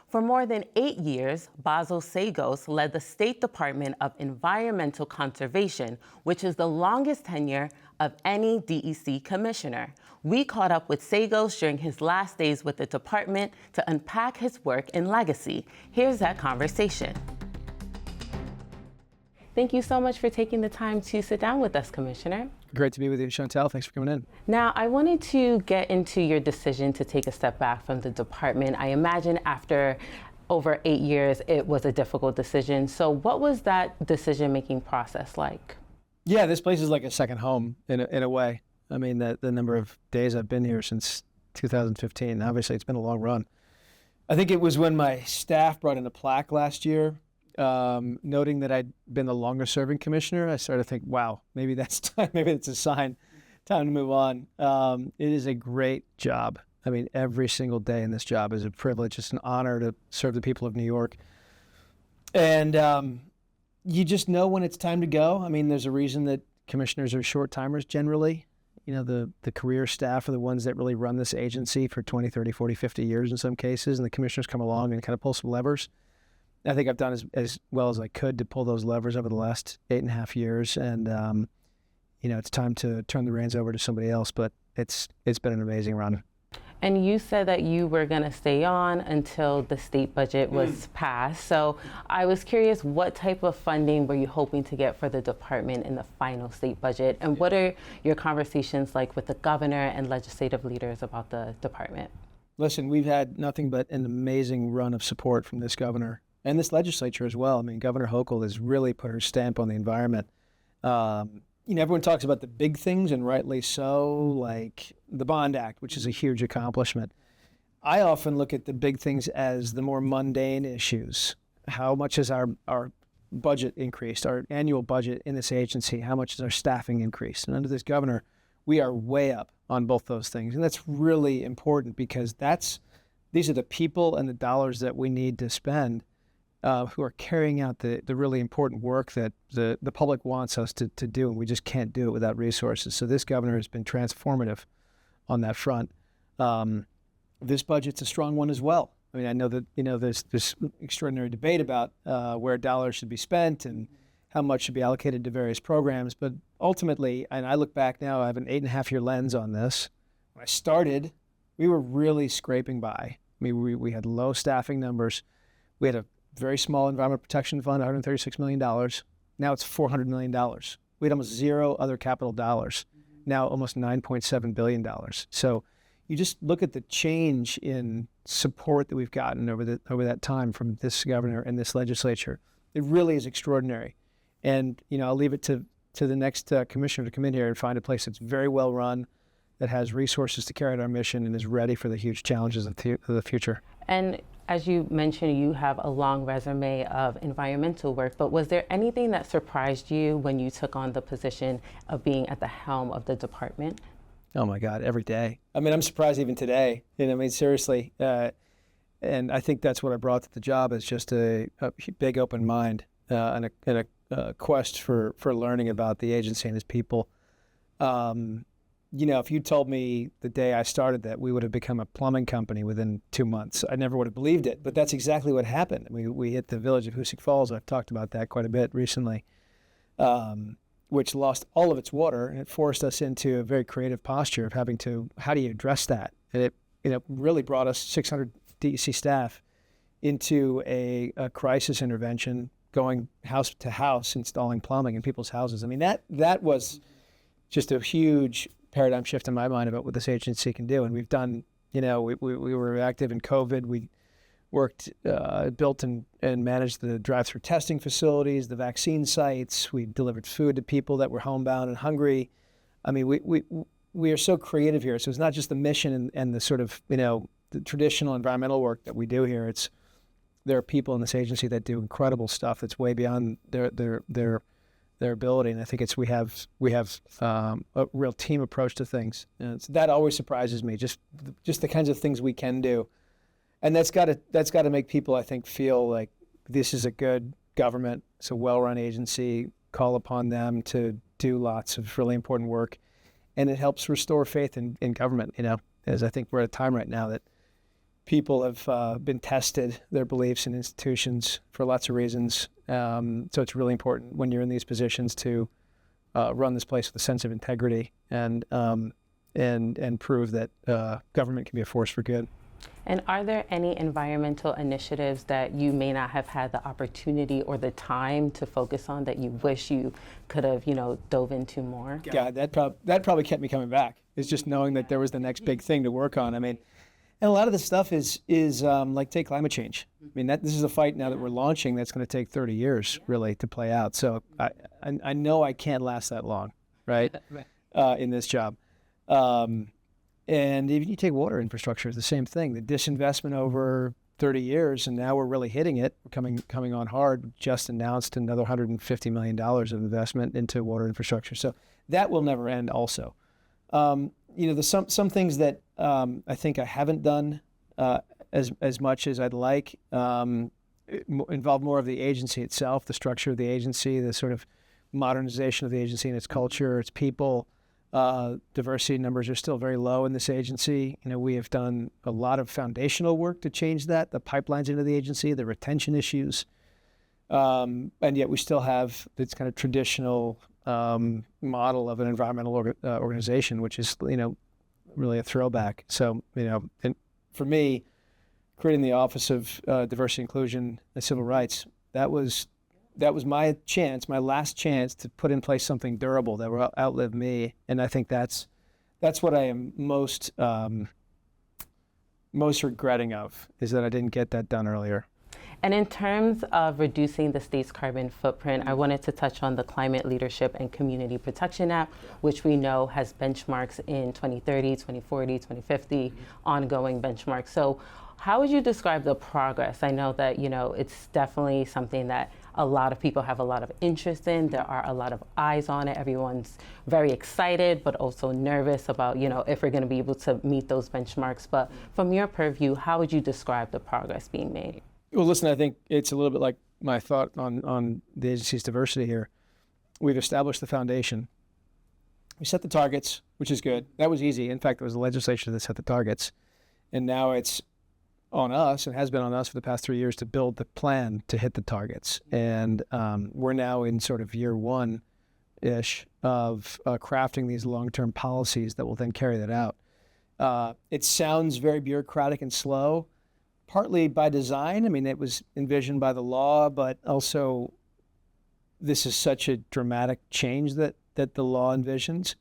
For more than 8 years, Basil Seggos led the State Department of Environmental Conservation, which is the longest tenure of any DEC commissioner. We caught up with Seggos during his last days with the department to unpack his work and legacy. Here's that conversation. Thank you so much for taking the time to sit down with us, Commissioner. Great to be with you, Chantel. Thanks for coming in. Now, I wanted to get into your decision to take a step back from the department. I imagine after over 8 years, it was a difficult decision. So what was that decision-making process like? Yeah, this place is like a second home in a way. I mean, the number of days I've been here since 2015, obviously it's been a long run. I think it was when my staff brought in a plaque last year, noting that I'd been the longest serving commissioner. I started to think, wow, maybe that's time. Maybe it's a sign, time to move on. It is a great job. I mean, every single day in this job is a privilege. It's an honor to serve the people of New York. And you just know when it's time to go. I mean, there's a reason that commissioners are short timers generally. You know, the career staff are the ones that really run this agency for 20, 30, 40, 50 years in some cases. And the commissioners come along and kind of pull some levers. I think I've done as well as I could to pull those levers over the last 8.5 years. And, you know, it's time to turn the reins over to somebody else. But it's been an amazing run. And you said that you were going to stay on until the state budget was passed. So I was curious, what type of funding were you hoping to get for the department in the final state budget? And what are your conversations like with the governor and legislative leaders about the department? Listen, we've had nothing but an amazing run of support from this governor and this legislature as well. I mean, Governor Hochul has really put her stamp on the environment. You know, everyone talks about the big things, and rightly so, like the Bond Act, which is a huge accomplishment. I often look at the big things as the more mundane issues. How much has our budget increased, our annual budget in this agency? How much has our staffing increased? And under this governor, we are way up on both those things. And that's really important because these are the people and the dollars that we need to spend who are carrying out the really important work that the public wants us to do, and we just can't do it without resources. So this governor has been transformative on that front. This budget's a strong one as well. I mean, I know that, you know, there's this extraordinary debate about where dollars should be spent and how much should be allocated to various programs. But ultimately, and I look back now, I have an 8.5-year lens on this. When I started, we were really scraping by. I mean, we had low staffing numbers. We had a very small environmental protection fund, $136 million. Now it's $400 million. We had almost zero other capital dollars. Now almost $9.7 billion. So you just look at the change in support that we've gotten over that time from this governor and this legislature. It really is extraordinary. And, you know, I'll leave it to the next commissioner to come in here and find a place that's very well run, that has resources to carry out our mission and is ready for the huge challenges of the future. And as you mentioned, you have a long resume of environmental work, but was there anything that surprised you when you took on the position of being at the helm of the department? Oh my God, every day. I mean, I'm surprised even today. You know, I mean, seriously. And I think that's what I brought to the job, is just a big open mind and a quest for learning about the agency and its people. You know, if you told me the day I started that we would have become a plumbing company within 2 months, I never would have believed it. But that's exactly what happened. We hit the village of Hoosick Falls. I've talked about that quite a bit recently, which lost all of its water, and it forced us into a very creative posture of having to, how do you address that? And it, you know, really brought us 600 DEC staff into a crisis intervention, going house to house, installing plumbing in people's houses. I mean, that was just a huge paradigm shift in my mind about what this agency can do. And we've done, you know, we were active in COVID. We worked, built and managed the drive-through testing facilities, the vaccine sites. We delivered food to people that were homebound and hungry. I mean, we are so creative here. So it's not just the mission and the sort of, you know, the traditional environmental work that we do here. There are people in this agency that do incredible stuff that's way beyond their ability, and I think we have a real team approach to things, and that always surprises me. Just the kinds of things we can do, and that's got to make people, I think, feel like this is a good government. It's a well-run agency. Call upon them to do lots of really important work, and it helps restore faith in government. You know, as I think we're at a time right now that people have been tested, their beliefs in institutions for lots of reasons. So it's really important when you're in these positions to run this place with a sense of integrity and prove that government can be a force for good. And are there any environmental initiatives that you may not have had the opportunity or the time to focus on that you wish you could have, dove into more? Yeah, that probably kept me coming back. Is just knowing that there was the next big thing to work on. I mean, and a lot of this stuff is like take climate change. I mean, this is a fight now that we're launching that's going to take 30 years really to play out. So I know I can't last that long, right? In this job. And even you take water infrastructure, it's the same thing. The disinvestment over 30 years, and now we're really hitting it. We're coming on hard. Just announced another $150 million of investment into water infrastructure. So that will never end also. There's some things that I think I haven't done as much as I'd like. Involve more of the agency itself, the structure of the agency, the sort of modernization of the agency and its culture, its people. Diversity numbers are still very low in this agency. We have done a lot of foundational work to change that, the pipelines into the agency, the retention issues, and yet we still have this kind of traditional model of an environmental organization, which is really a throwback. So and for me, creating the Office of Diversity, Inclusion, and Civil Rights, that was my chance, my last chance to put in place something durable that will outlive me. And I think that's what I am most regretting of, is that I didn't get that done earlier. And in terms of reducing the state's carbon footprint, I wanted to touch on the Climate Leadership and Community Protection Act, which we know has benchmarks in 2030, 2040, 2050, ongoing benchmarks. So how would you describe the progress? I know that, it's definitely something that a lot of people have a lot of interest in. There are a lot of eyes on it. Everyone's very excited, but also nervous about, if we're going to be able to meet those benchmarks. But from your purview, how would you describe the progress being made? Well, listen, I think it's a little bit like my thought on the agency's diversity here. We've established the foundation. We set the targets, which is good. That was easy. In fact, it was the legislature that set the targets. And now it's on us, and has been on us for the past 3 years, to build the plan to hit the targets. And we're now in sort of year one-ish of crafting these long-term policies that will then carry that out. It sounds very bureaucratic and slow, partly by design. I mean, it was envisioned by the law, but also this is such a dramatic change that the law envisions,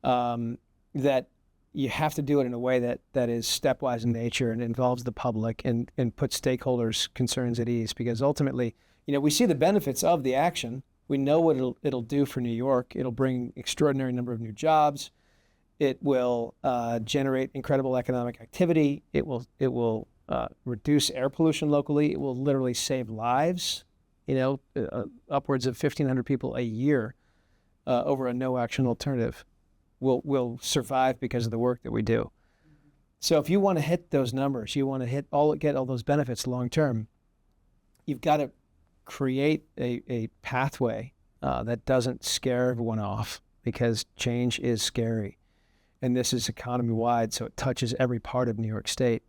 that you have to do it in a way that is stepwise in nature and involves the public and puts stakeholders' concerns at ease. Because ultimately, we see the benefits of the action. We know what it'll do for New York. It'll bring extraordinary number of new jobs. It will generate incredible economic activity. It will reduce air pollution locally. It will literally save lives. Upwards of 1,500 people a year over a no-action alternative will survive because of the work that we do. So if you want to hit those numbers, you want to get all those benefits long term, you've got to create a pathway that doesn't scare everyone off, because change is scary. And this is economy-wide, so it touches every part of New York State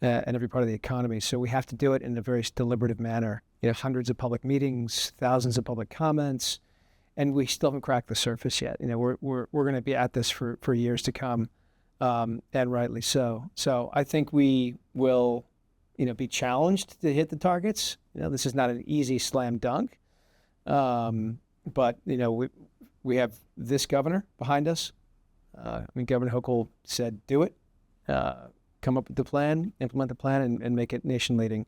and every part of the economy. So we have to do it in a very deliberative manner. Hundreds of public meetings, thousands of public comments, and we still haven't cracked the surface yet. We're going to be at this for years to come, and rightly so. So I think we will, be challenged to hit the targets. This is not an easy slam dunk, but we have this governor behind us. Governor Hochul said, "Do it, come up with the plan, implement the plan, and make it nation leading."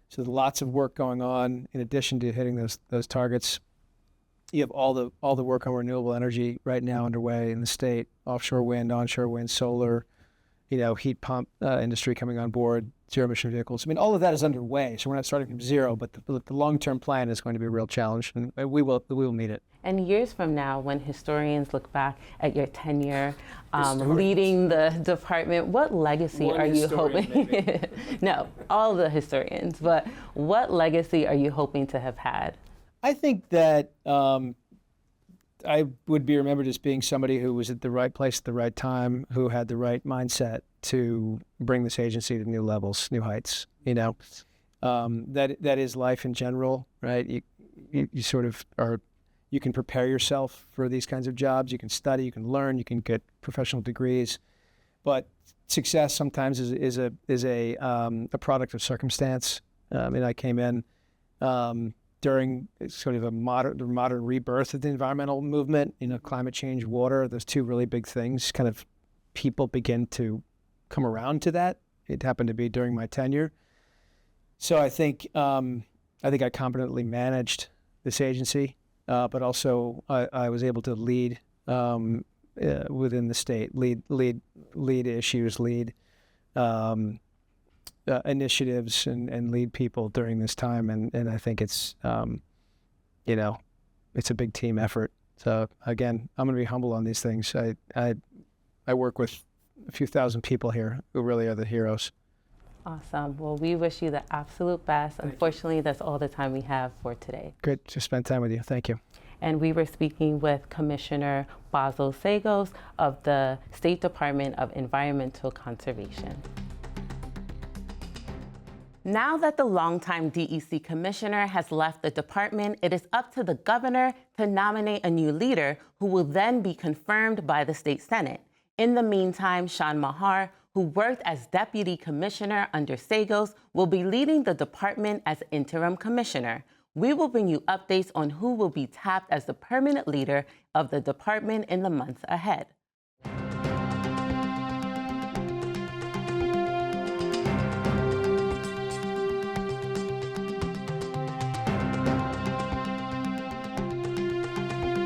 So there's lots of work going on in addition to hitting those targets. You have all the work on renewable energy right now underway in the state: offshore wind, onshore wind, solar, heat pump industry coming on board, zero emission vehicles. All of that is underway. So we're not starting from zero, but the long-term plan is going to be a real challenge, and we will meet it. And years from now, when historians look back at your tenure leading the department, what legacy are you hoping? No, all the historians, but what legacy are you hoping to have had? I think that I would be remembered as being somebody who was at the right place at the right time, who had the right mindset to bring this agency to new levels, new heights. That is life in general, right? You sort of are. You can prepare yourself for these kinds of jobs. You can study, you can learn, you can get professional degrees, but success sometimes is a product of circumstance. And I came in during sort of the modern rebirth of the environmental movement. Climate change, water, those two really big things. Kind of people begin to come around to that. It happened to be during my tenure, so I think I competently managed this agency. But also I was able to lead within the state, lead issues, lead initiatives, and lead people during this time. And I think it's it's a big team effort. So again, I'm going to be humble on these things. I work with a few thousand people here who really are the heroes. Awesome. Well, we wish you the absolute best. Unfortunately, that's all the time we have for today. Great to spend time with you. Thank you. And we were speaking with Commissioner Basil Seggos of the State Department of Environmental Conservation. Now that the longtime DEC commissioner has left the department, it is up to the governor to nominate a new leader who will then be confirmed by the state Senate. In the meantime, Sean Mahar, who worked as deputy commissioner under Seggos, will be leading the department as interim commissioner. We will bring you updates on who will be tapped as the permanent leader of the department in the months ahead.